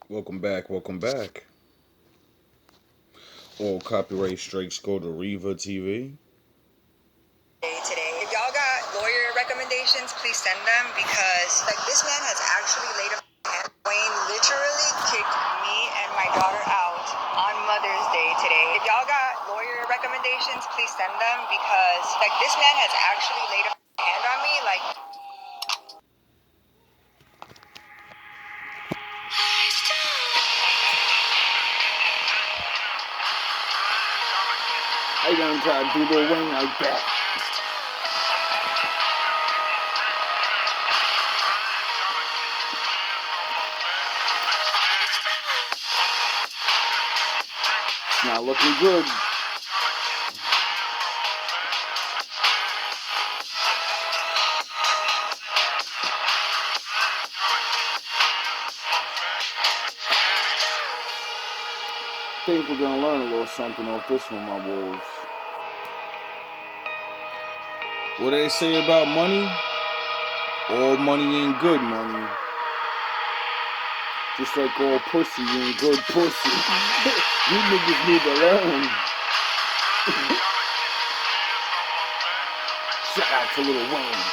Welcome back, welcome back. All copyright strikes go to Rivah TV. Today. If y'all got lawyer recommendations, please send them because this man has actually laid a hand. Wayne literally kicked me and my daughter out on Mother's Day today. If y'all got lawyer recommendations, please send them because this man has actually laid a hand on me. I don't try to do Lil Wayne like that. It's not looking good. I think we're gonna learn a little something off this one, my wolves. What they say about money? All money ain't good money. Just like all pussy ain't good pussy. You niggas need to learn. Shout out to Lil Wayne.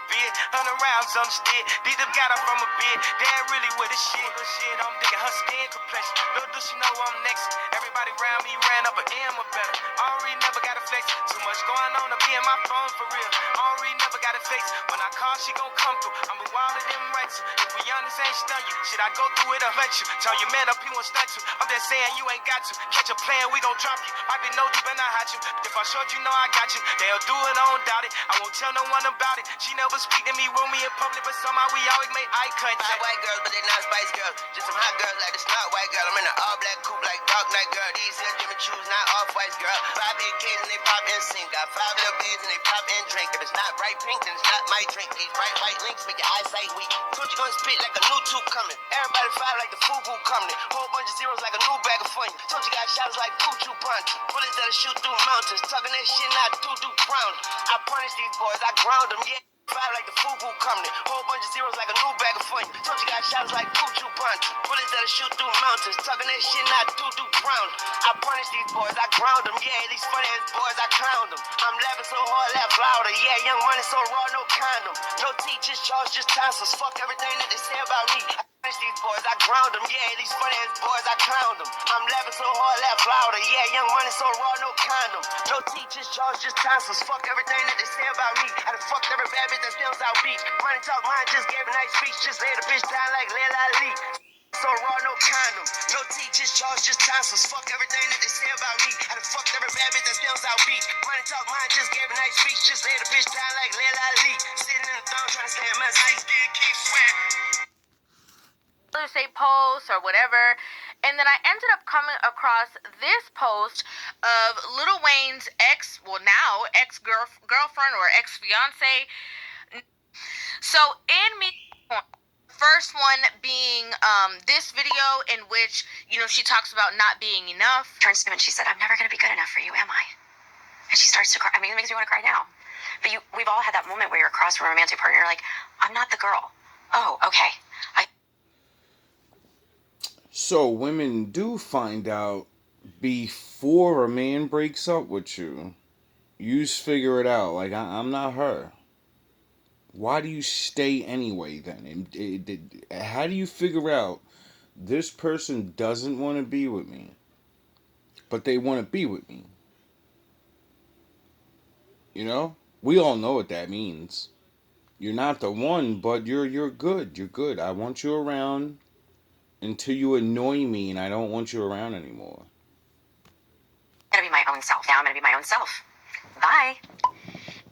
Bit, 100 rounds on the stick. These them got her from a bit. Dad really with the shit. I'm digging her skin complexion. Little does she know I'm next. Everybody around me ran up an M or better. Henri never got a flex. Too much going on to be in my phone for real. Henri never got a face. When I call, she gon' come through. I'm a wild of them rights. If we honest, ain't stun you. Should I go through it or let you? Tell your man up, he won't stunt you. I'm just saying you ain't got to. Catch a plan, we gon' drop you. Might be no deep and I hide you. If I short you, know I got you. They'll do it, I don't doubt it. I won't tell no one about it. She never speak to me, roll me in public, but somehow we always make eye contact. 5 white girls, but they not Spice Girls. Just some hot girls like the snot white girl. I'm in an all black coupe like Dark Knight girl. These here Jimmy Choos, not off white girl. 5 AKs and they pop in sync. Got 5 little beads and they pop in drink. If it's not bright pink, then it's not my drink. These bright white links make your eyesight weak. Told you gonna spit like a new tube coming. Everybody fly like the FUBU coming. Whole bunch of zeros like a new bag of fun. Told you got shots like Fuju punch. Bullets that'll shoot through mountains. Talking that shit, not do crown. I punish these boys, I ground them, yeah. Fly like the FUBU company. Whole bunch of zeros like a new bag of fun. Told you got shots like Fuju punch. Bullets that'll shoot through mountains. Talking that shit, not do crown. I punish these boys, I ground them, yeah. These funny ass boys, I clown them. I'm laughing so hard, laugh louder, yeah. Young money so raw, no condom. No teachers, charge, just tonsils. Fuck everything that they say about me. These boys, I ground them, yeah. These funny ass boys, I clown them. I'm laughing so hard, laugh louder, yeah. Young money so raw, no condom. No teachers, charge, just tonsils. Fuck everything that they say about me. I done fucked every bad bitch that steals out beat. Money talk, mine just gave a nice speech. Just lay the bitch down like Lil Ali. So raw, no condom. No teachers, charge, just tonsils. Fuck everything that they say about me. I done fucked every bad bitch that steals out beat. Money talk, mine just gave a nice speech. Just lay the bitch down like Lil Ali. Sitting in the throne trying to stay in my seat. Still keep sweating. Say post or whatever, and then I ended up coming across this post of Lil Wayne's now ex-girlfriend or ex-fiance. So in me, first one being this video in which she talks about not being enough. Turns to him and she said, "I'm never gonna be good enough for you, am I?" And she starts to cry. I mean, it makes me want to cry now. But we've all had that moment where you're across from a romantic partner, you're like, "I'm not the girl." Oh, okay. So women do find out before a man breaks up with you. You just figure it out. Like, I'm not her. Why do you stay anyway then? How do you figure out this person doesn't want to be with me, but they want to be with me? You know? We all know what that means. You're not the one, but you're good. You're good. I want you around until you annoy me and I don't want you around anymore. I'm gonna be my own self. Now I'm gonna be my own self. Bye.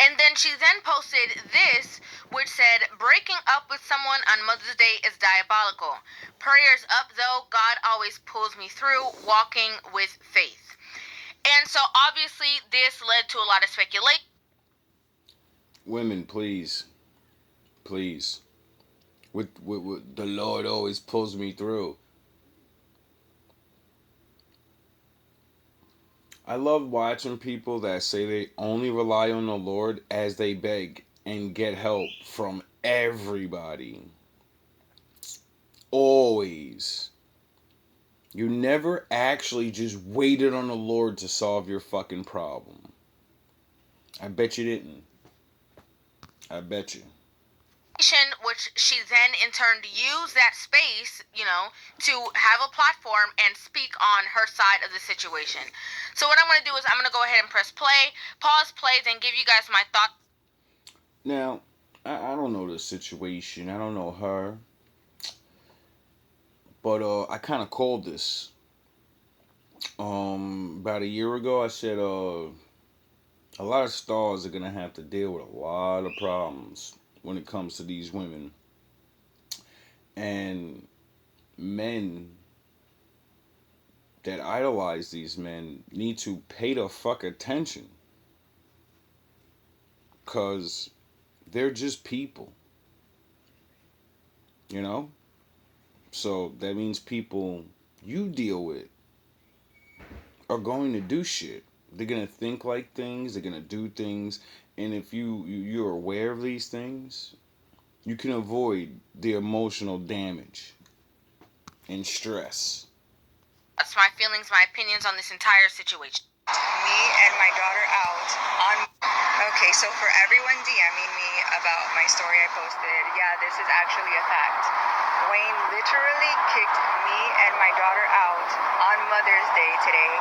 And then she then posted this, which said, "Breaking up with someone on Mother's Day is diabolical. Prayers up though, God always pulls me through, walking with faith." And so obviously this led to a lot of speculation. Women, please. Please. With the Lord always pulls me through. I love watching people that say they only rely on the Lord as they beg and get help from everybody. Always. You never actually just waited on the Lord to solve your fucking problem. I bet you didn't. I bet you. Which she then in turn used that space, to have a platform and speak on her side of the situation. So what I'm going to do is I'm going to go ahead and press play, pause play, then give you guys my thoughts. Now, I don't know the situation. I don't know her. But I kind of called this. About a year ago, I said a lot of stars are gonna have to deal with a lot of problems when it comes to these women. And men that idolize these men need to pay the fuck attention. Cause they're just people. You know? So that means people you deal with are going to do shit. They're gonna think like things, they're gonna do things, and if you're aware of these things, you can avoid the emotional damage and stress. That's my feelings, my opinions on this entire situation. Me and my daughter out on. Okay, so for everyone DMing me about my story I posted, yeah, this is actually a fact. Wayne literally kicked me and my daughter out on Mother's Day today,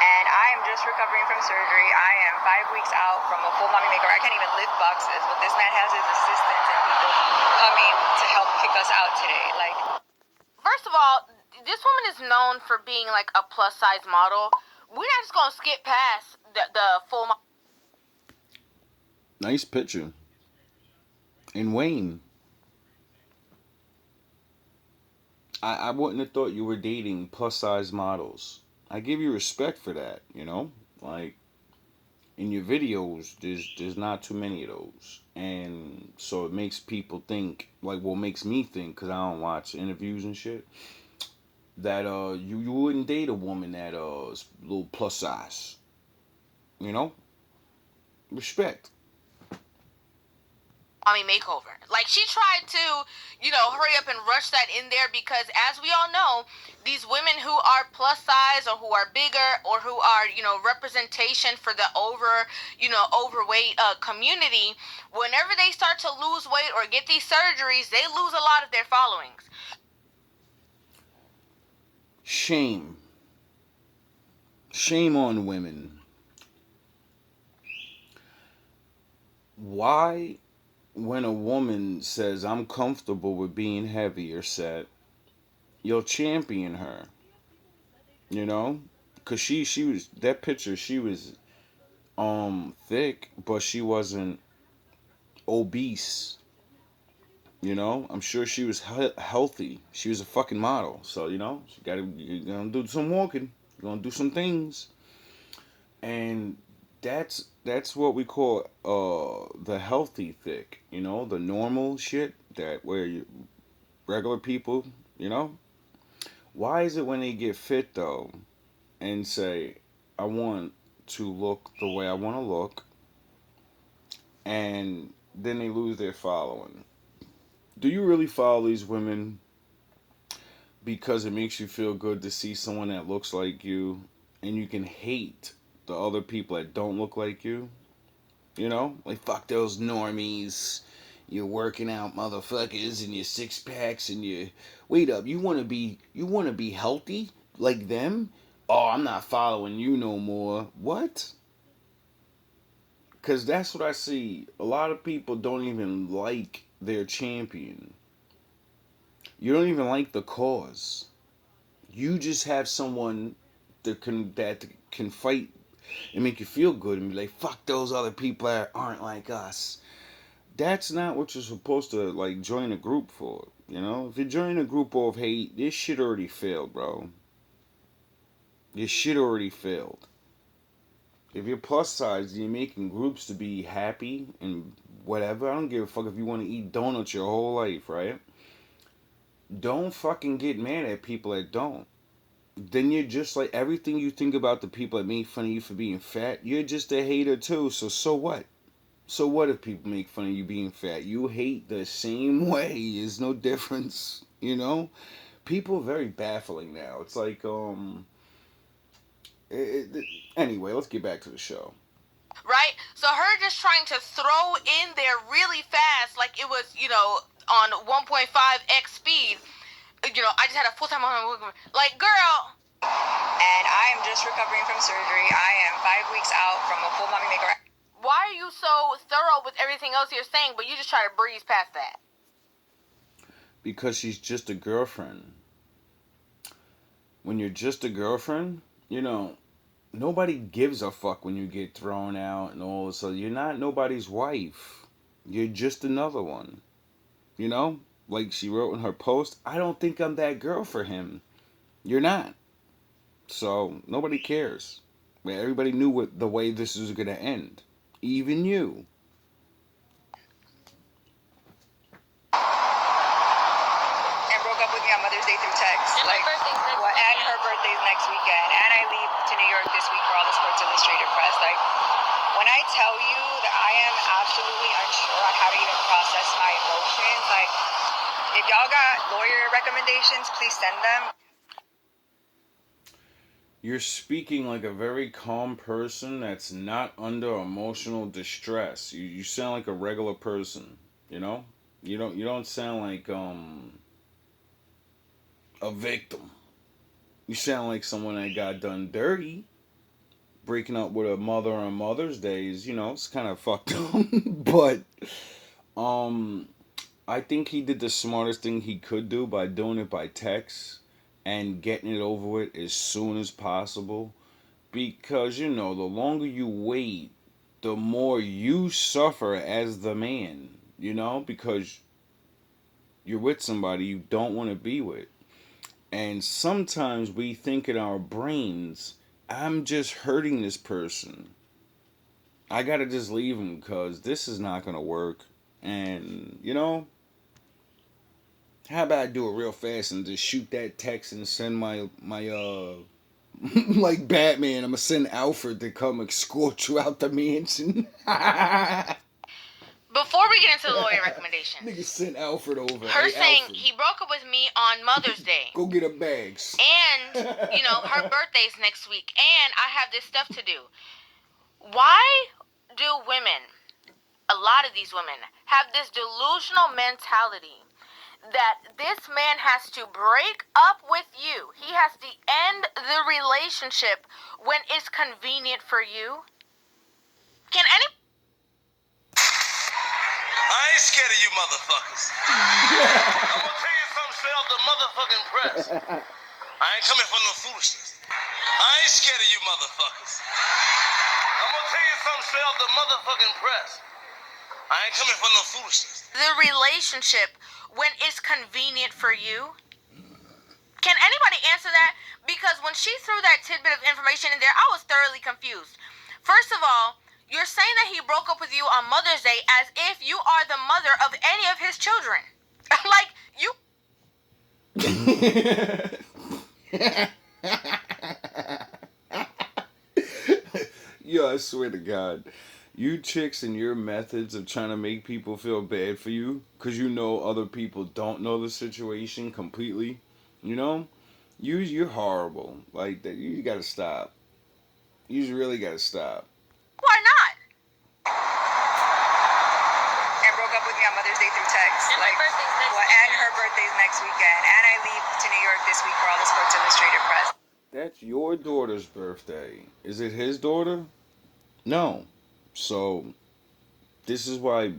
and I am just recovering from surgery. I am 5 weeks out from a full mommy makeover. I can't even lift boxes, but this man has his assistants and people coming to help kick us out today. Like, first of all, this woman is known for being like a plus size model. We're not just gonna skip past the full. Nice picture. And Wayne, I wouldn't have thought you were dating plus size models. I give you respect for that, you know? Like, in your videos, there's not too many of those. And so it makes people think, like, well, makes me think, because I don't watch interviews and shit, that you wouldn't date a woman that is a little plus size. You know? Respect. Mommy makeover. Like, she tried to, hurry up and rush that in there because, as we all know, these women who are plus size or who are bigger or who are, representation for the overweight community, whenever they start to lose weight or get these surgeries, they lose a lot of their followings. Shame. Shame on women. Why, when a woman says, I'm comfortable with being heavy or set, you'll champion her? You know? Because she was, that picture, she was thick, but she wasn't obese. You know, I'm sure she was healthy. She was a fucking model, so you're gonna do some walking, you're gonna do some things, and that's what we call the healthy thick. You know, the normal shit that where regular people. You know, why is it when they get fit though, and say, I want to look the way I want to look, and then they lose their following? Do you really follow these women because it makes you feel good to see someone that looks like you, and you can hate the other people that don't look like you? You know, like, fuck those normies, you're working out motherfuckers and your six packs and your wait up, you want to be healthy like them? Oh, I'm not following you no more. What? Because that's what I see. A lot of people don't even like their champion. You don't even like the cause. You just have someone that can fight and make you feel good and be like, fuck those other people that aren't like us. That's not what you're supposed to, like, join a group for. You know, if you join a group of hate, this shit already failed, bro. This shit already failed. If you're plus size, you're making groups to be happy and whatever. I don't give a fuck if you want to eat donuts your whole life, right? Don't fucking get mad at people that don't. Then you're just like, everything you think about the people that make fun of you for being fat, you're just a hater too. So what? So what if people make fun of you being fat? You hate the same way. There's no difference. You know, people are very baffling now. It's like anyway, let's get back to the show. Right? So her just trying to throw in there really fast, like it was, on 1.5x speed. I just had a full-time like, girl. And I am just recovering from surgery. I am 5 weeks out from a full mommy makeover. Why are you so thorough with everything else you're saying, but you just try to breeze past that? Because she's just a girlfriend. When you're just a girlfriend, nobody gives a fuck when you get thrown out and all. So you're not nobody's wife. You're just another one. Like she wrote in her post, I don't think I'm that girl for him. You're not. So nobody cares. Everybody knew what the way this was gonna end. Even you. And broke up with me on Mother's Day through text. And her birthday's next weekend. And I leave to New York this week for all the Sports Illustrated press. Like, when I tell you that I am absolutely unsure on how to even process my emotions, like, if y'all got lawyer recommendations, please send them. You're speaking like a very calm person that's not under emotional distress. You sound like a regular person, you know? You don't sound like a victim. You sound like someone that got done dirty. Breaking up with a mother on Mother's Day is, it's kind of fucked up. But I think he did the smartest thing he could do by doing it by text and getting it over with as soon as possible. Because, the longer you wait, the more you suffer as the man, because you're with somebody you don't want to be with. And sometimes we think in our brains, I'm just hurting this person. I gotta just leave him because this is not gonna work. And, how about I do it real fast and just shoot that text and send my like Batman, I'm gonna send Alfred to come escort you out the mansion. Before we get into the lawyer recommendation, Nigga sent Alfred over. Her Hey, saying Alfred, he broke up with me on Mother's Day. go get her bags. And, her birthday's next week. And I have this stuff to do. Why do women, a lot of these women, have this delusional mentality that this man has to break up with you? He has to end the relationship when it's convenient for you? Can any... I ain't scared of you motherfuckers. I'm gonna tell you something straight off the motherfucking press. I ain't coming for no foolishness. I ain't scared of you motherfuckers. I'm gonna tell you something straight off the motherfucking press. I ain't coming for no foolishness. The relationship when it's convenient for you? Can anybody answer that? Because when she threw that tidbit of information in there, I was thoroughly confused. First of all, you're saying that he broke up with you on Mother's Day as if you are the mother of any of his children. Like, you... Yo, I swear to God. You chicks and your methods of trying to make people feel bad for you because other people don't know the situation completely, you're horrible. Like, that, you gotta stop. You really gotta stop. Why not? And broke up with me on Mother's Day through text. And her birthday's next weekend. And I leave to New York this week for all the Sports Illustrated press. That's your daughter's birthday. Is it his daughter? No. So, this is why,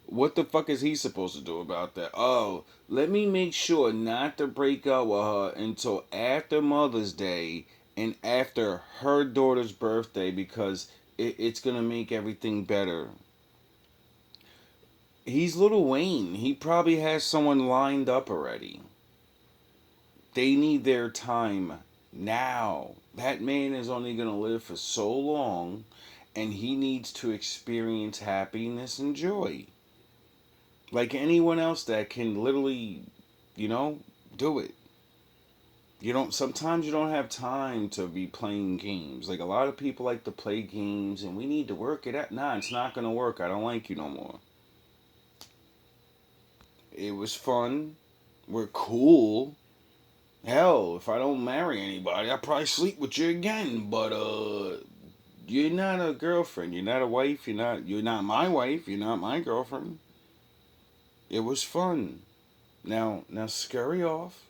what the fuck is he supposed to do about that? Oh, let me make sure not to break up with her until after Mother's Day and after her daughter's birthday because it's going to make everything better. He's Lil Wayne. He probably has someone lined up already. They need their time now. That man is only going to live for so long, and he needs to experience happiness and joy. Like anyone else that can literally, do it. Sometimes you don't have time to be playing games. Like a lot of people like to play games, and we need to work it out. Nah, it's not going to work. I don't like you no more. It was fun. We're cool. Hell, if I don't marry anybody, I'll probably sleep with you again. But you're not a girlfriend. You're not a wife. You're not my wife. You're not my girlfriend. It was fun. Now scurry off.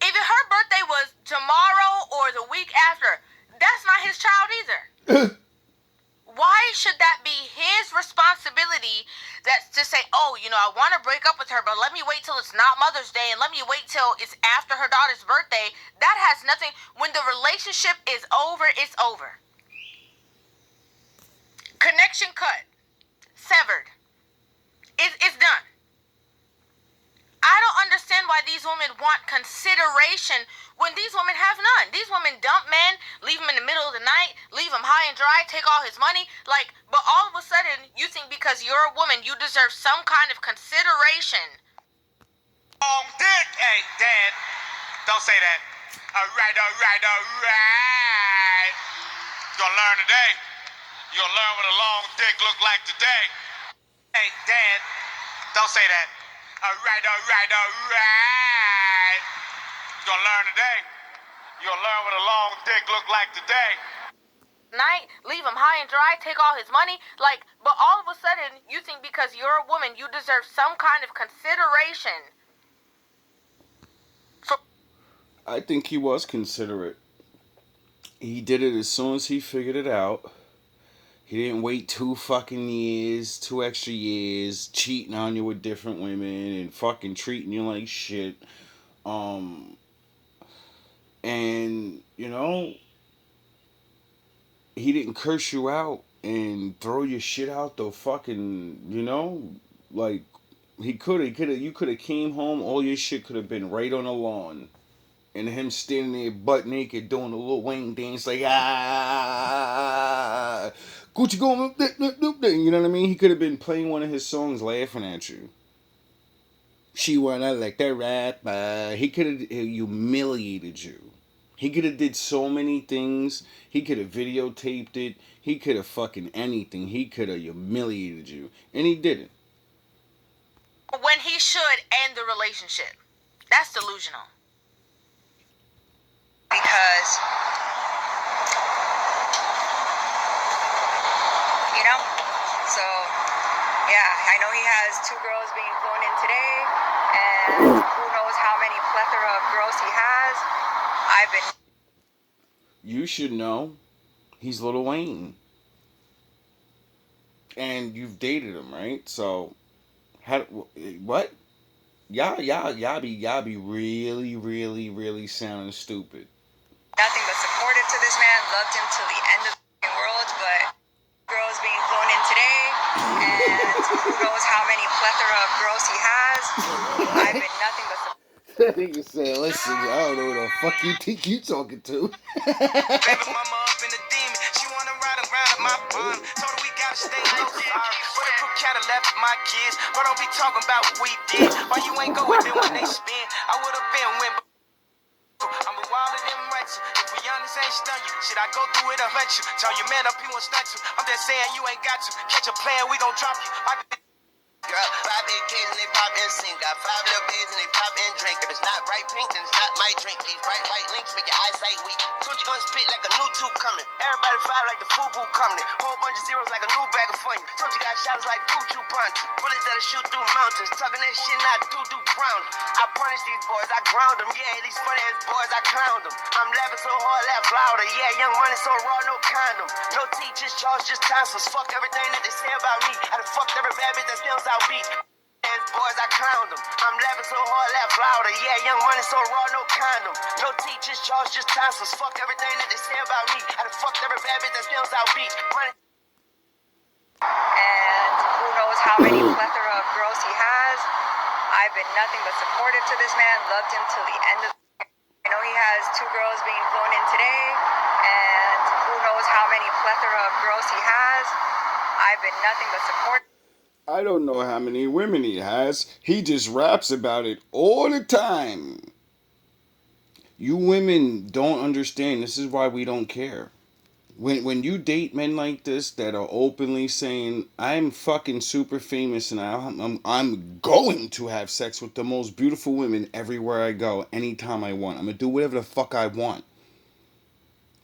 If her birthday was tomorrow or the week after, that's not his child either. Why should that be his responsibility to say, oh, I want to break up with her, but let me wait till it's not Mother's Day and let me wait till it's after her daughter's birthday? That has nothing. When the relationship is over, it's over. Connection cut. Severed. It's done. I don't understand why these women want consideration when these women have none. These women dump men, leave him in the middle of the night, leave him high and dry, take all his money. But all of a sudden, you think because you're a woman, you deserve some kind of consideration. Long dick. Hey, Dad, don't say that. All right. You're gonna learn today. You're gonna learn what a long dick look like today. Hey, Dad, don't say that. All right. You're gonna learn today. You're gonna learn what a long dick look like today. Night, leave him high and dry, take all his money. But all of a sudden, you think because you're a woman, you deserve some kind of consideration. I think he was considerate. He did it as soon as he figured it out. He didn't wait 2 fucking years, 2 extra years, cheating on you with different women and fucking treating you like shit. And he didn't curse you out and throw your shit out the fucking, you could have came home, all your shit could have been right on the lawn. And him standing there butt naked doing the Lil Wayne dance Gucci going, you know what I mean? He could have been playing one of his songs laughing at you. She wanna like that rap. He could have humiliated you. He could have did so many things. He could have videotaped it. He could have fucking anything. He could have humiliated you. And he didn't. When he should end the relationship. That's delusional. Because, so, yeah, I know he has 2 girls being flown in today, and who knows how many plethora of girls he has. You should know. He's Lil Wayne. And you've dated him, right? So, what? Y'all be really, really, really sounding stupid. Nothing but supportive to this man, loved him till the end of the world, but girls being flown in today, and who knows how many plethora of girls he has. I've been nothing but supportive. That nigga said, listen, I don't know who the fuck you think you talking to. Baby mama up in the demon. She wanna ride around at my bun. Told her we gotta stay close. But if Cat left my kids, but don't be talking about what we did. Why you ain't go with them when they spin? I would've been with. I'm a wild and them rights. If we honest, ain't stun you. Should I go through it or let you? Tell your man up, he won't stunt you. I'm just saying you ain't got to. Catch a player, we gon' drop you. Girl, 5 big kids and they pop and sing. Got 5 little bigs and they pop and drink. If it's not bright pink, then it's not my drink. These bright white links make your eyesight weak. Soon you gonna spit like a new tube coming. Everybody fire like the FUBU coming. Whole bunch of zeros like a new bag of fun. Told you got shots like Buju punch. Bullets that'll shoot through mountains. Talking that shit, not do brown. I punish these boys, I ground them. Yeah, these funny ass boys, I clown them. I'm laughing so hard, laugh louder. Yeah, young money so raw, no condom. No teachers, charge just tonsils. Fuck everything that they say about me. I done fucked every bad bitch that steals out beat. Boys, I clown them. I'm laughing so hard, laugh louder. Yeah, young money so raw, no condom. No teachers, charge just tonsils. Fuck everything that they say about me. I done fucked every bad bitch that steals out beat. Money. And who knows how many plethora of girls he has. I've been nothing but supportive to this man, loved him till the end of the year. I know he has 2 girls being flown in today, and who knows how many plethora of girls he has. I've been nothing but supportive. I don't know how many women he has. He just raps about it all the time. You women don't understand. This is why we don't care. When you date men like this that are openly saying I'm fucking super famous and I'm going to have sex with the most beautiful women everywhere I go anytime I want. I'm gonna do whatever the fuck I want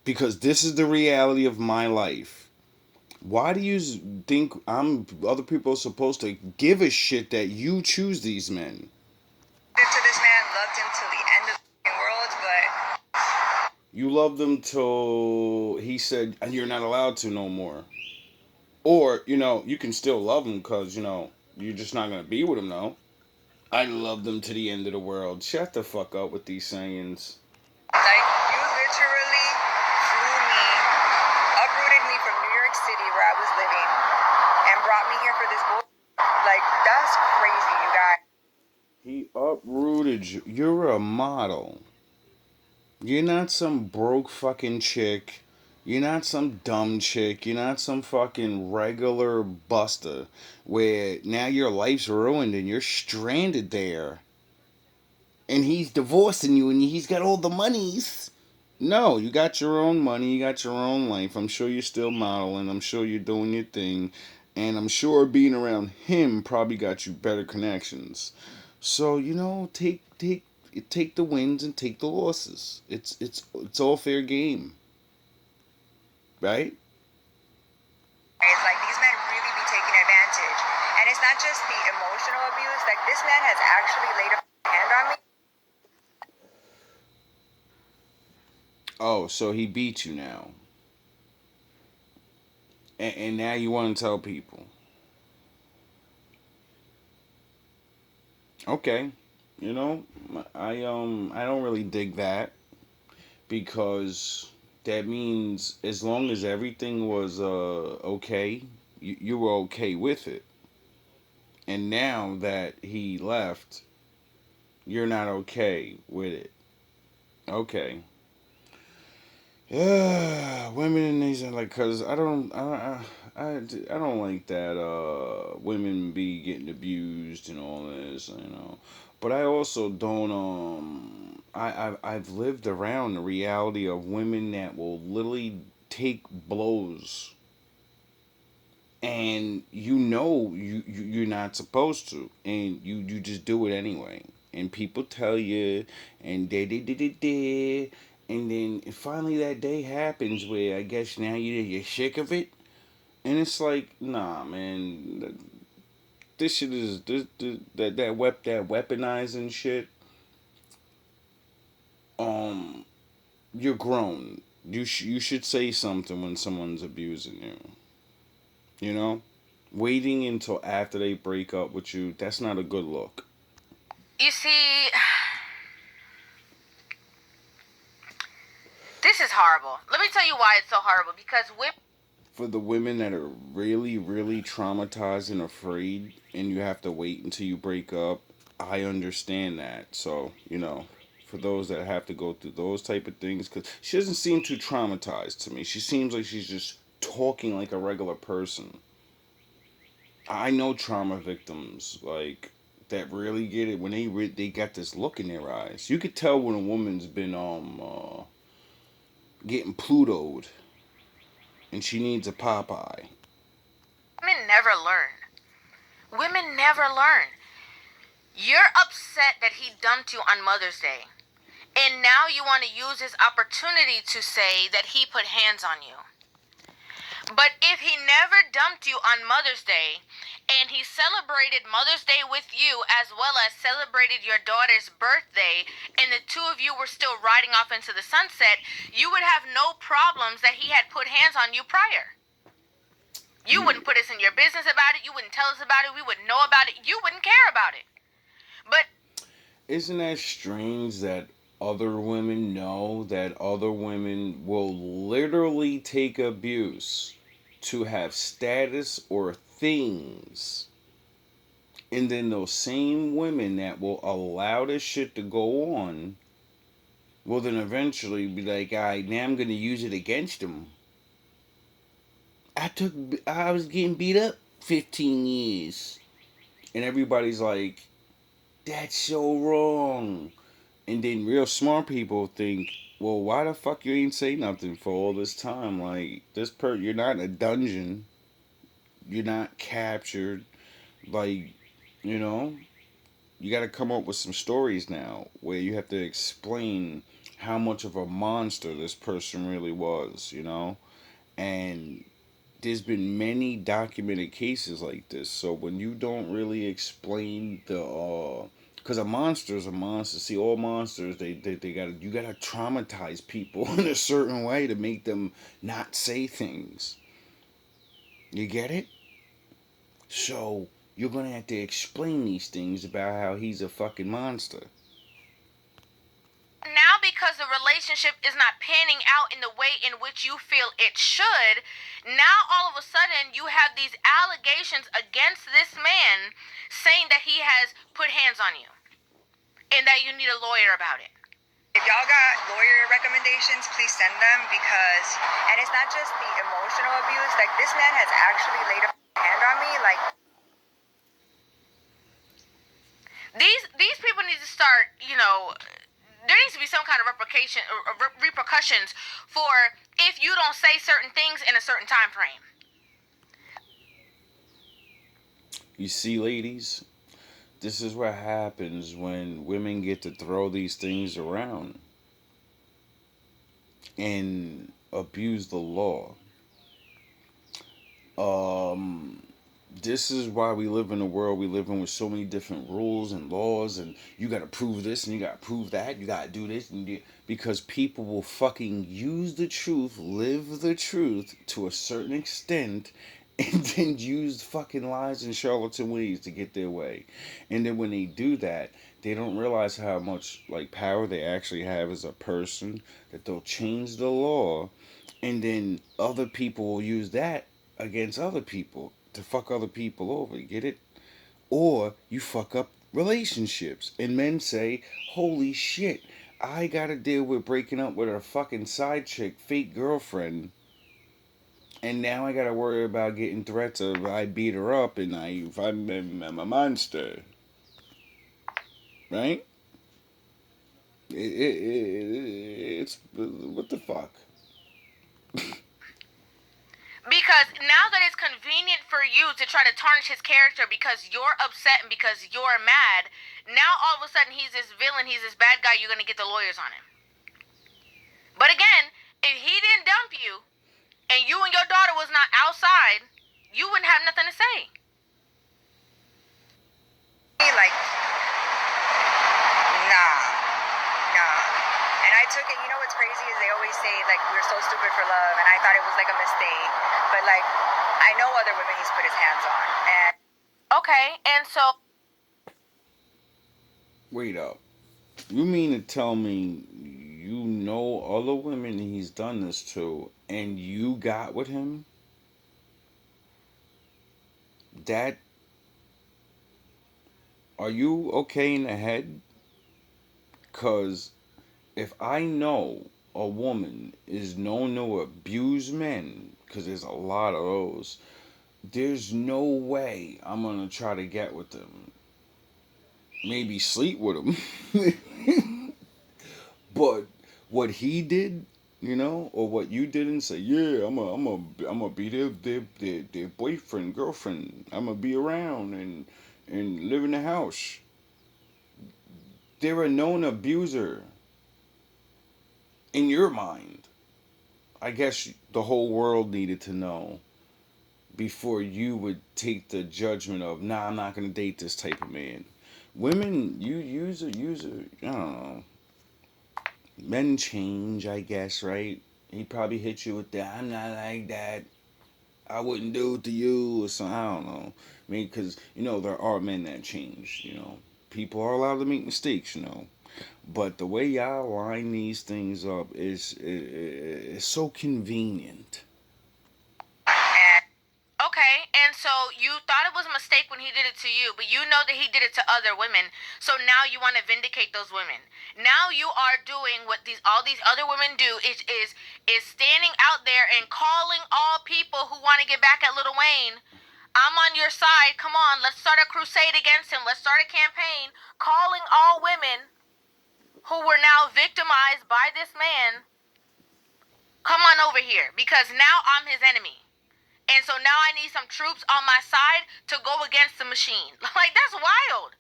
because this is the reality of my life. Why do you think other people are supposed to give a shit that you choose these men? To this man, loved him till the end of the world, but You loved them till he said you're not allowed to no more. Or, you can still love them because, you're just not going to be with them, though. I love them to the end of the world. Shut the fuck up with these sayings. like you literally flew me, uprooted me from New York City where I was living, and brought me here for this bull. Like, that's crazy, you guys. He uprooted you. You're a model. You're not some broke fucking chick. You're not some dumb chick. You're not some fucking regular buster where now your life's ruined and you're stranded there. And he's divorcing you and he's got all the monies. No, you got your own money. You got your own life. I'm sure you're still modeling. I'm sure you're doing your thing. And I'm sure being around him probably got you better connections. So, take the wins and take the losses. It's all fair game. Right? It's like these men really be taking advantage. And it's not just the emotional abuse. Like, this man has actually laid a hand on me. Oh, so he beat you now. And now you want to tell people. Okay. I don't really dig that because that means as long as everything was okay, you were okay with it. And now that he left, you're not okay with it. Okay. Yeah, women in these are like, cause I don't like that women be getting abused and all this. But I also don't I've lived around the reality of women that will literally take blows and you're not supposed to and you just do it anyway and people tell you and they and then finally that day happens where I guess now you're sick of it and it's like nah man this shit is that weaponizing shit um you're grown you should say something when someone's abusing you. Waiting until after they break up with you, that's not a good look. You see, this is horrible. Let me tell you why it's so horrible. Because women. For the women that are really, really traumatized and afraid, and you have to wait until you break up, I understand that. So, for those that have to go through those type of things, because she doesn't seem too traumatized to me. She seems like she's just talking like a regular person. I know trauma victims like that really get it when they got this look in their eyes. You could tell when a woman's been getting Plutoed and she needs a Popeye. Women never learn. Women never learn. You're upset that he dumped you on Mother's Day. And now you want to use his opportunity to say that he put hands on you. But if he never dumped you on Mother's Day and he celebrated Mother's Day with you as well as celebrated your daughter's birthday and the two of you were still riding off into the sunset, you would have no problems that he had put hands on you prior. You wouldn't put us in your business about it. You wouldn't tell us about it. We wouldn't know about it. You wouldn't care about it. But isn't that strange that other women know that other women will literally take abuse to have status or things, and then those same women that will allow this shit to go on will then eventually be like, all right, now I'm gonna use it against them. I was getting beat up 15 years, and everybody's like, that's so wrong. And then real smart people think, well, why the fuck you ain't say nothing for all this time? Like you're not in a dungeon, you're not captured. Like, you know, you got to come up with some stories now where you have to explain how much of a monster this person really was. And there's been many documented cases like this. So when you don't really explain because a monster is a monster. See, all monsters, they gotta you gotta traumatize people in a certain way to make them not say things. You get it? So you're gonna have to explain these things about how he's a fucking monster. Now, because the relationship is not panning out in the way in which you feel it should, now all of a sudden you have these allegations against this man saying that he has put hands on you and that you need a lawyer about it. If y'all got lawyer recommendations, please send them because, and it's not just the emotional abuse, like this man has actually laid a hand on me, like. These people need to start, there needs to be some kind of repercussions for if you don't say certain things in a certain time frame. You see, ladies, this is what happens when women get to throw these things around and abuse the law. This is why we live in a world we live in with so many different rules and laws, and you gotta prove this and you gotta prove that, you gotta do this, because people will fucking use the truth, live the truth to a certain extent, and then use fucking lies and charlatan ways to get their way. And then when they do that, they don't realize how much like power they actually have as a person, that they'll change the law, and then other people will use that against other people to fuck other people over. You get it? Or you fuck up relationships, and men say, holy shit, I gotta deal with breaking up with a fucking side chick, fake girlfriend, and now I gotta worry about getting threats of I beat her up and I'm a monster. Right? It's what the fuck? Because now that it's convenient for you to try to tarnish his character because you're upset and because you're mad, now all of a sudden he's this villain, he's this bad guy, you're going to get the lawyers on him. But again, if he didn't dump you and you and your daughter was not outside, you wouldn't have nothing to say. Like, nah. And I took it, you know what's crazy is they always say, like, we're so stupid for love, and I thought it was like a mistake. But, like, I know other women he's put his hands on. And okay, and so. Wait up. You mean to tell me you know other women he's done this to and you got with him? That. Are you okay in the head? Because if I know a woman is known to abuse men, because there's a lot of those, there's no way I'm going to try to get with them. Maybe sleep with them. But what he did, or what you did and say, yeah, I'm a be their boyfriend, girlfriend. I'm gonna be around and live in the house. They're a known abuser. In your mind, I guess the whole world needed to know before you would take the judgment of, nah, I'm not gonna date this type of man. Women, user, I don't know. Men change, I guess, right? He probably hit you with that, I'm not like that, I wouldn't do it to you, or something, I don't know. I mean, because, there are men that change, People are allowed to make mistakes, But the way y'all line these things up is so convenient. Okay, and so you thought it was a mistake when he did it to you, but you know that he did it to other women. So now you want to vindicate those women. Now you are doing what all these other women do is standing out there and calling all people who want to get back at Lil Wayne. I'm on your side. Come on, let's start a crusade against him. Let's start a campaign calling all women who were now victimized by this man, come on over here, because now I'm his enemy. And so now I need some troops on my side to go against the machine. Like, that's wild.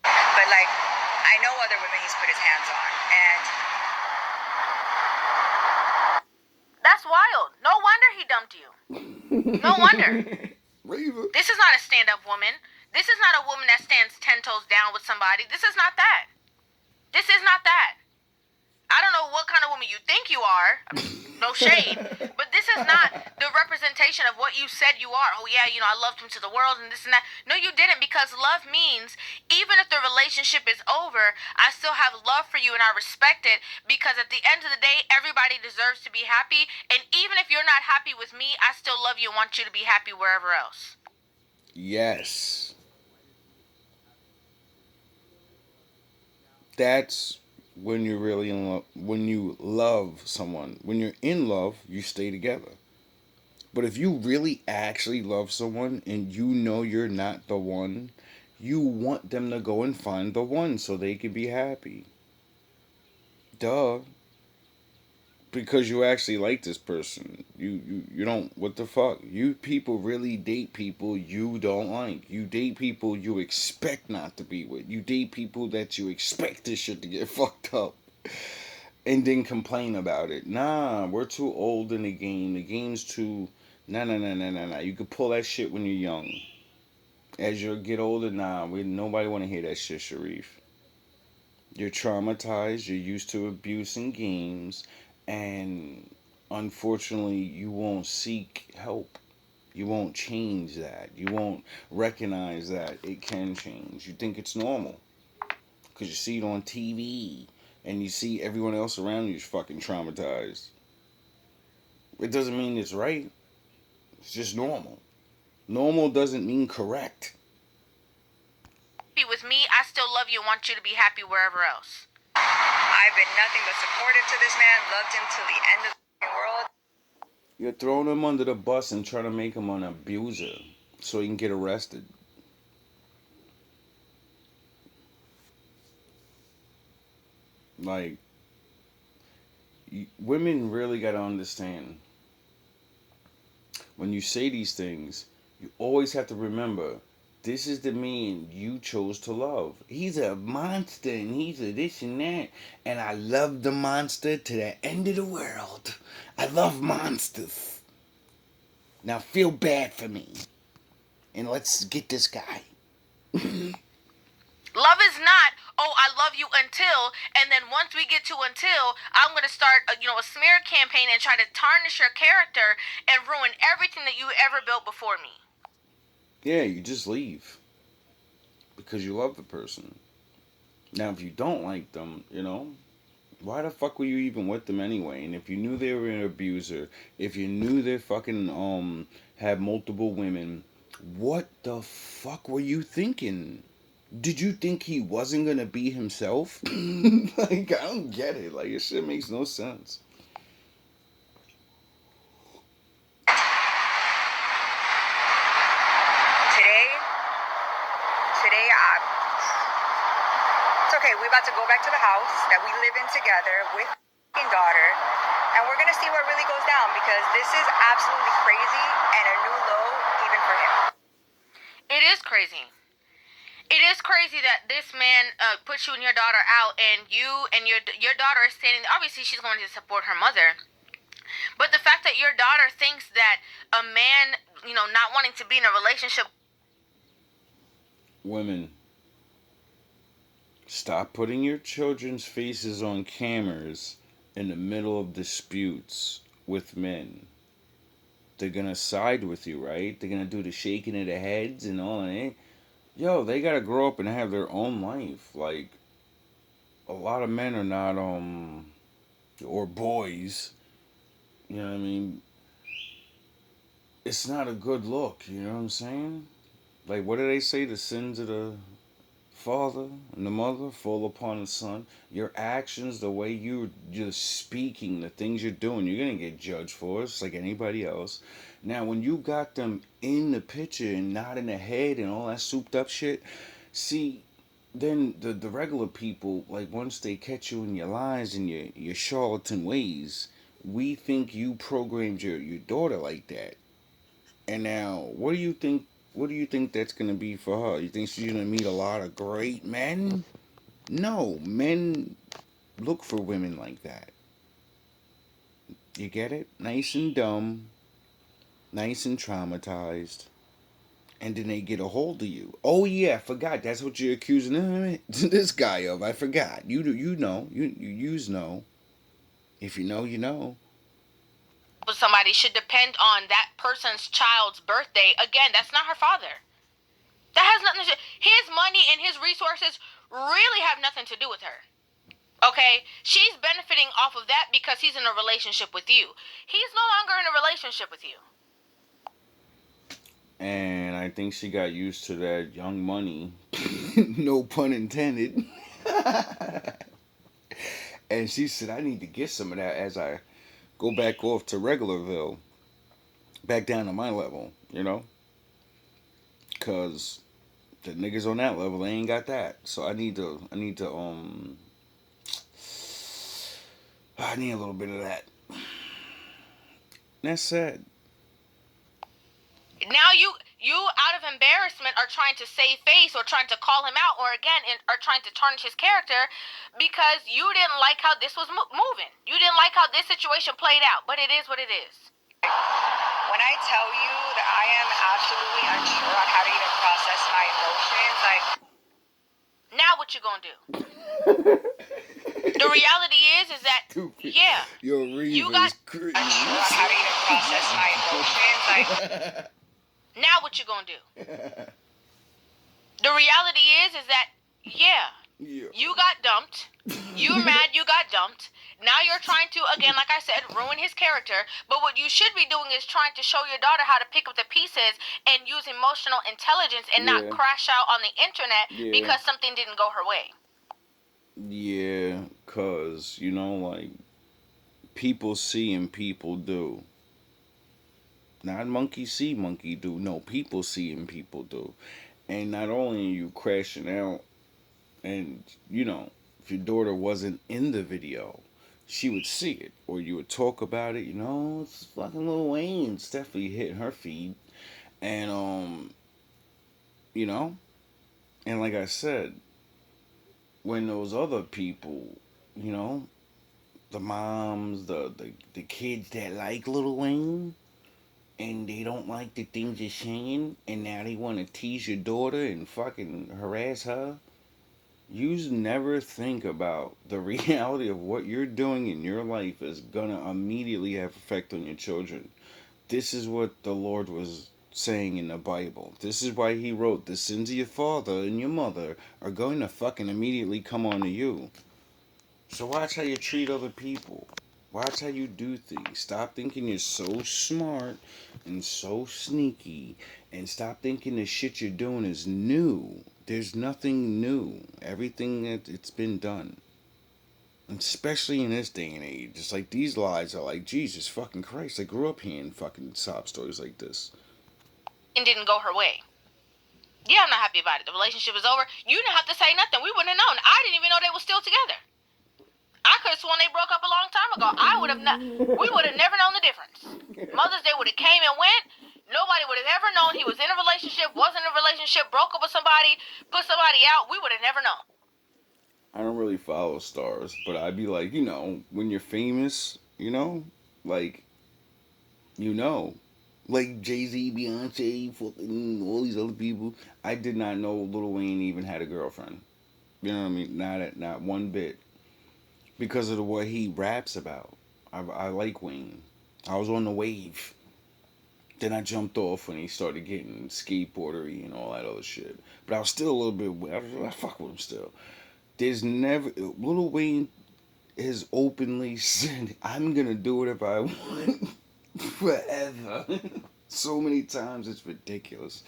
But like, I know other women he's put his hands on, and that's wild. No wonder he dumped you. No wonder. Rivah. This is not a stand-up woman. This is not a woman that stands 10 toes down with somebody. This is not that. This is not that. I don't know what kind of woman you think you are. I mean, no shade. But this is not the representation of what you said you are. Oh, yeah, I loved him to the world and this and that. No, you didn't, because love means even if the relationship is over, I still have love for you and I respect it, because at the end of the day, everybody deserves to be happy. And even if you're not happy with me, I still love you and want you to be happy wherever else. Yes. That's when you're really in love. When you love someone. When you're in love, you stay together. But if you really actually love someone and you know you're not the one, you want them to go and find the one so they can be happy. Duh. Because you actually like this person. You don't, what the fuck? You people really date people you don't like. You date people you expect not to be with. You date people that you expect this shit to get fucked up. And then complain about it. Nah, we're too old in the game. The game's too, nah. You could pull that shit when you're young. As you get older, nobody want to hear that shit, Sharif. You're traumatized, you're used to abuse and games, and unfortunately, you won't seek help. You won't change that. You won't recognize that it can change. You think it's normal because you see it on TV and you see everyone else around you is fucking traumatized. It doesn't mean it's right, it's just normal. Normal doesn't mean correct. With me, I still love you and want you to be happy wherever else. I've been nothing but supportive to this man, loved him till the end of the world. You're throwing him under the bus and trying to make him an abuser so he can get arrested. Like, women really got to understand, when you say these things, you always have to remember, this is the man you chose to love. He's a monster and he's a this and that. And I love the monster to the end of the world. I love monsters. Now feel bad for me. And let's get this guy. Love is not, oh, I love you until, and then once we get to until, I'm going to start, a smear campaign and try to tarnish your character and ruin everything that you ever built before me. Yeah, you just leave. Because you love the person. Now, if you don't like them, why the fuck were you even with them anyway? And if you knew they were an abuser, if you knew they fucking had multiple women, what the fuck were you thinking? Did you think he wasn't gonna be himself? Like, I don't get it. Like, this shit makes no sense. Today, it's okay. We're about to go back to the house that we live in together with my daughter, and we're gonna see what really goes down, because this is absolutely crazy and a new low even for him. It is crazy. It is crazy that this man puts you and your daughter out, and you and your daughter is standing. Obviously, she's going to support her mother, but the fact that your daughter thinks that a man, not wanting to be in a relationship. Women, stop putting your children's faces on cameras in the middle of disputes with men. They're gonna side with you, right? They're gonna do the shaking of the heads and all that. Yo, they gotta grow up and have their own life. Like, a lot of men are not, or boys, you know what I mean? It's not a good look, you know what I'm saying? Like, what do they say? The sins of the father and the mother fall upon the son. Your actions, the way you're just speaking, the things you're doing, you're gonna get judged for it, just like anybody else. Now, when you got them in the picture and not in the head and all that souped up shit, see, then the regular people, like once they catch you in your lies and your charlatan ways, we think you programmed your daughter like that. And now, what do you think that's gonna be for her? You think she's gonna meet a lot of great men? No, men look for women like that. You get it? Nice and dumb, nice and traumatized, and then they get a hold of you. Oh yeah, I forgot. That's what you're accusing this guy of. I forgot. You know you know. If you know, you know. But somebody should depend on that person's child's birthday. Again, that's not her father. That has nothing to do. His money and his resources really have nothing to do with her. Okay? She's benefiting off of that because he's in a relationship with you. He's no longer in a relationship with you. And I think she got used to that young money. No pun intended. And she said, I need to get some of that as I go back off to Regularville. Back down to my level, you know? Because the niggas on that level, they ain't got that. So I need a little bit of that. That's sad. Now you out of embarrassment are trying to save face or trying to call him out or again are trying to tarnish his character because you didn't like how this was moving. You didn't like how this situation played out, but it is what it is. When I tell you that I am absolutely unsure on how to even process my emotions, like, now what you gonna do? The reality is that Stupid. yeah, Your Rivah you got is crazy. unsure on how to even process my emotions, like, now what you gonna do? The reality is that yeah, Yeah. you got dumped. You're mad you got dumped. Now you're trying to, again, like I said, ruin his character. But what you should be doing is trying to show your daughter how to pick up the pieces and use emotional intelligence and not Yeah. crash out on the internet Yeah. because something didn't go her way. Yeah, cause you know, like people see and people do. Not monkey see, monkey do. No, people see and people do. And not only are you crashing out, and you know, if your daughter wasn't in the video, she would see it, or you would talk about it. You know, it's fucking Lil Wayne. It's definitely hitting her feed, and you know, and like I said, when those other people, you know, the moms, the kids that like Lil Wayne, and they don't like the things you're saying, and now they want to tease your daughter and fucking harass her. You never think about the reality of what you're doing in your life is gonna immediately have effect on your children. This is what the Lord was saying in the Bible. This is why He wrote, the sins of your father and your mother are going to fucking immediately come onto you. So watch how you treat other people. Watch how you do things. Stop thinking you're so smart and so sneaky. And stop thinking the shit you're doing is new. There's nothing new. Everything that it's been done. Especially in this day and age. It's like these lies are like, Jesus fucking Christ. I grew up hearing fucking sob stories like this. And didn't go her way. Yeah, I'm not happy about it. The relationship is over. You didn't have to say nothing. We wouldn't have known. I didn't even know they were still together. I could have sworn they broke up a long time ago. I would have not. We would have never known the difference. Mother's Day would have came and went. Nobody would have ever known he was in a relationship, wasn't in a relationship, broke up with somebody, put somebody out. We would have never known. I don't really follow stars, but I'd be like, you know, when you're famous, you know, like, you know, like Jay Z, Beyonce, fucking all these other people. I did not know Lil Wayne even had a girlfriend. You know what I mean? Not one bit, because of the what he raps about. I like Wayne. I was on the wave. Then I jumped off when he started getting skateboardery and all that other shit. But I was still a little bit. I fuck with him still. There's never Lil Wayne has openly said, "I'm gonna do whatever I want forever." So many times it's ridiculous.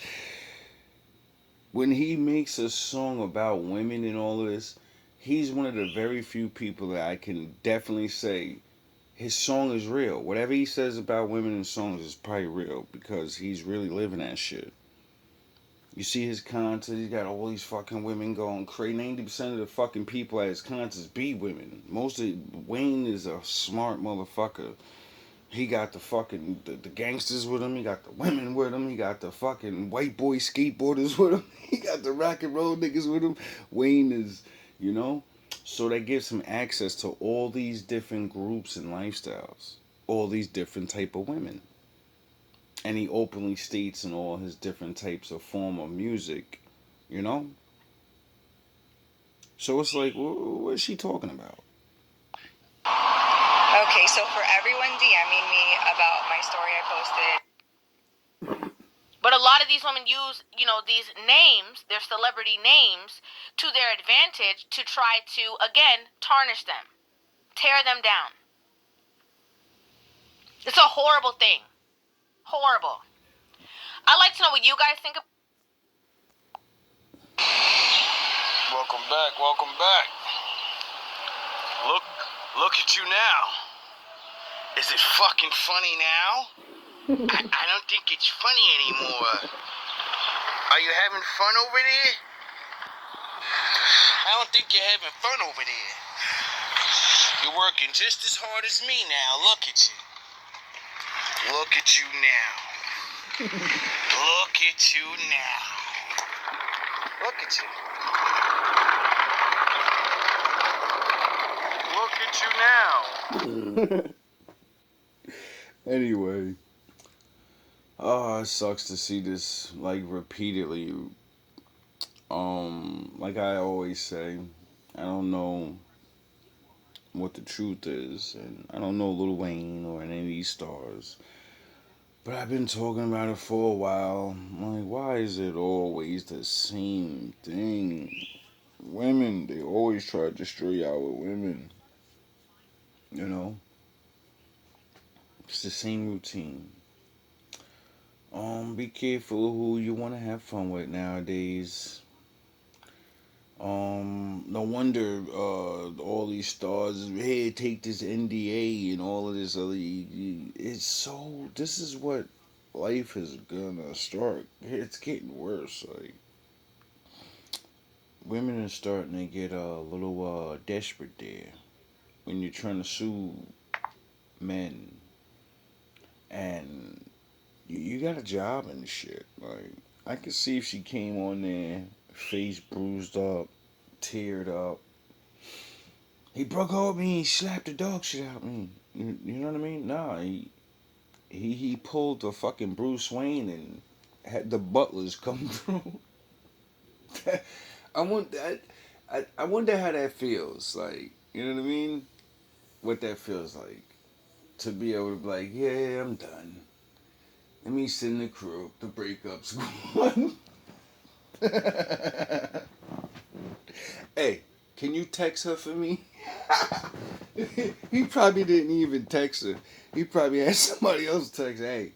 When he makes a song about women and all of this, he's one of the very few people that I can definitely say his song is real. Whatever he says about women in songs is probably real because he's really living that shit. You see his concerts, he got all these fucking women going crazy. 90% of the fucking people at his concerts be women. Most of Wayne is a smart motherfucker. He got the fucking the gangsters with him. He got the women with him. He got the fucking white boy skateboarders with him. He got the rock and roll niggas with him. Wayne is, you know, so that gives him access to all these different groups and lifestyles, all these different type of women, and he openly states in all his different types of form of music, you know. So it's like, what is she talking about? Okay, so for everyone DMing me about my story I posted. But a lot of these women use, these names, their celebrity names, to their advantage to try to, again, tarnish them, tear them down. It's a horrible thing. Horrible. I'd like to know what you guys think of. Welcome back, welcome back. Look at you now. Is it fucking funny now? I don't think it's funny anymore. Are you having fun over there? I don't think you're having fun over there. You're working just as hard as me now. Look at you. Look at you now. Look at you now. Look at you. Look at you now. Anyway, it sucks to see this like repeatedly. Like I always say, I don't know what the truth is, and I don't know Lil Wayne or any of these stars, but I've been talking about it for a while. I'm like, why is it always the same thing? Women, they always try to destroy our women. You know, it's the same routine. Be careful who you want to have fun with nowadays. No wonder all these stars, hey, take this NDA and all of this other. It's so. This is what life is gonna start. It's getting worse. Like women are starting to get a little desperate there when you're trying to sue men, and you got a job and shit. Like I could see if she came on there, face bruised up, teared up. He broke up with me. He slapped the dog shit out of me. You know what I mean? Nah, he pulled the fucking Bruce Wayne and had the butlers come through. I want that. I wonder how that feels. Like, you know what I mean? What that feels like to be able to be like, yeah, I'm done. Let me send the crew. The breakup's gone. Hey, can you text her for me? He probably didn't even text her. He probably had somebody else text, hey,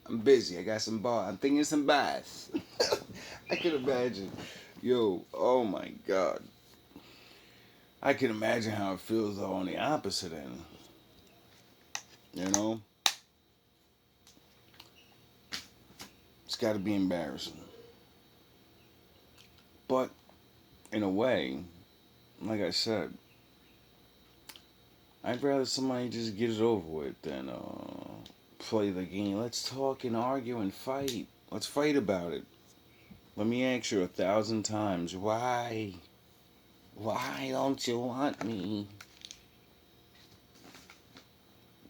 I'm busy. I got some bar. I'm thinking some baths. I can imagine. Yo, oh my God. I can imagine how it feels though on the opposite end. You know? It's got to be embarrassing. But in a way, like I said, I'd rather somebody just get it over with than play the game. Let's talk and argue and fight. Let's fight about it. Let me ask you 1,000 times, why? Why don't you want me?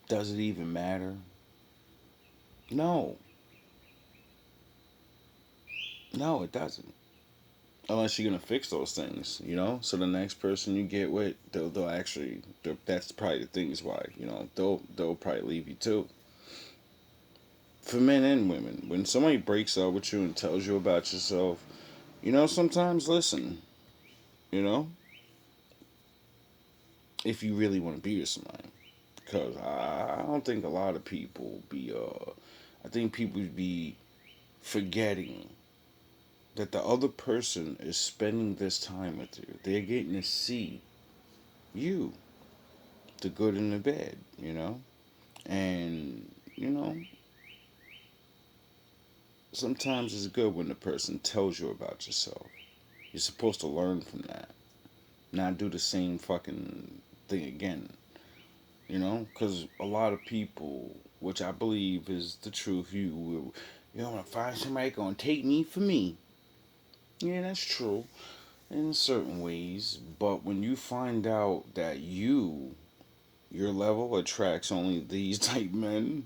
Does it even matter? No. No, it doesn't. Unless you're gonna fix those things, you know. So the next person you get with, they'll actually, that's probably the thing is why, you know, they'll probably leave you too. For men and women, when somebody breaks up with you and tells you about yourself, you know, sometimes listen, you know, if you really want to be with somebody, because I don't think a lot of people be I think people be forgetting that the other person is spending this time with you. They're getting to see you, the good and the bad, you know? And, you know, sometimes it's good when the person tells you about yourself. You're supposed to learn from that, not do the same fucking thing again. You know, because a lot of people, which I believe is the truth, you know, want to find somebody gonna take me for me. Yeah, that's true in certain ways. But when you find out that your level attracts only these type men,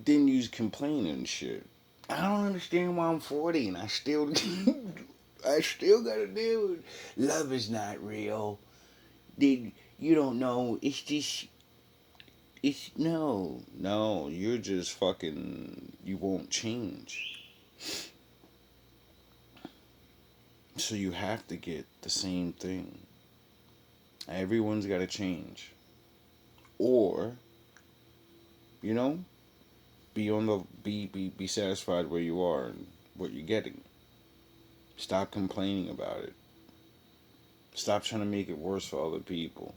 then you complain and shit. I don't understand why I'm 40 and I still I still gotta deal with love is not real. Did you don't know? It's just it's no. You're just fucking. You won't change. So you have to get the same thing. Everyone's got to change, or you know, be satisfied where you are and what you're getting. Stop complaining about it. Stop trying to make it worse for other people.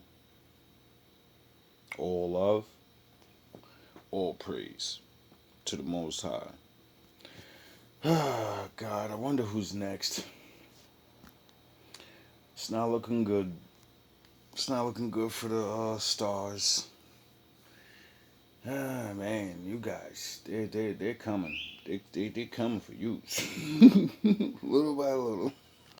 All love, all praise to the Most High. Ah, God, I wonder who's next. It's not looking good. It's not looking good for the stars. Ah, man, you guys, they're coming. They're coming for you. Little by little.